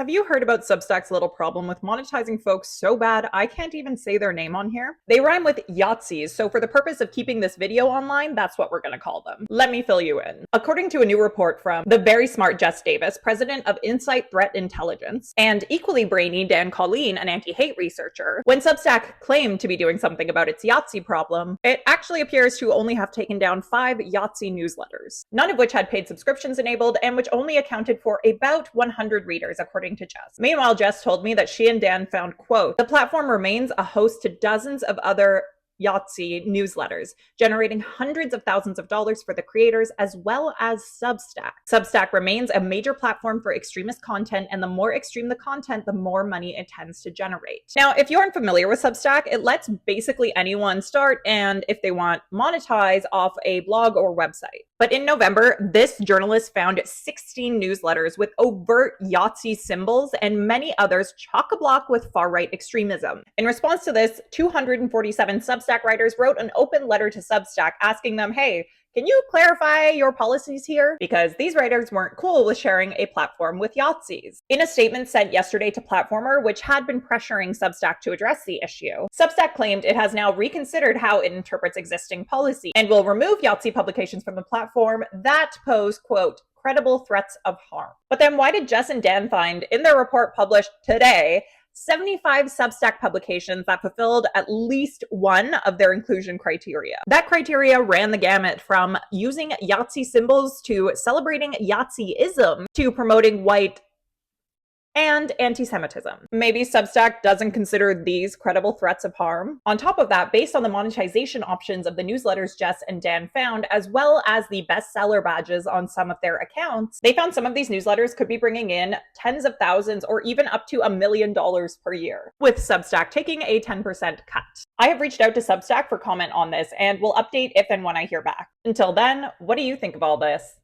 Have you heard about Substack's little problem with monetizing folks so bad I can't even say their name on here? They rhyme with Yahtzees, so for the purpose of keeping this video online, that's what we're gonna call them. Let me fill you in. According to a new report from the very smart Jess, president of Insight Threat Intelligence, and equally brainy Colleen, an anti-hate researcher, when Substack claimed to be doing something about its Yahtzee problem, it actually appears to only have taken down 5 Yahtzee newsletters, none of which had paid subscriptions enabled and which only accounted for about 100 readers, according to Jess. Meanwhile, Jess told me that she and Dan found, quote, the platform remains a host to dozens of other Yahtzee newsletters, generating hundreds of thousands of dollars for the creators as well as Substack. Substack remains a major platform for extremist content, and the more extreme the content, the more money it tends to generate. Now, if you aren't familiar with Substack, it lets basically anyone start and, if they want, monetize off a blog or website. But in November, this journalist found 16 newsletters with overt Yahtzee symbols and many others chock-a-block with far-right extremism. In response to this, 247 Substack writers wrote an open letter to Substack asking them, hey, can you clarify your policies here? Because these writers weren't cool with sharing a platform with Yahtzees. In a statement sent yesterday to Platformer, which had been pressuring Substack to address the issue, Substack claimed it has now reconsidered how it interprets existing policy and will remove Yahtzee publications from the platform that pose, quote, credible threats of harm. But then why did Jess and Dan find in their report published today 75 Substack publications that fulfilled at least one of their inclusion criteria? That criteria ran the gamut from using Yahtzee symbols to celebrating Yahtzeeism to promoting white and anti-Semitism. Maybe Substack doesn't consider these credible threats of harm. On top of that, based on the monetization options of the newsletters Jess and Dan found, as well as the bestseller badges on some of their accounts, they found some of these newsletters could be bringing in tens of thousands or even up to $1 million per year, with Substack taking a 10% cut. I have reached out to Substack for comment on this and will update if and when I hear back. Until then, what do you think of all this?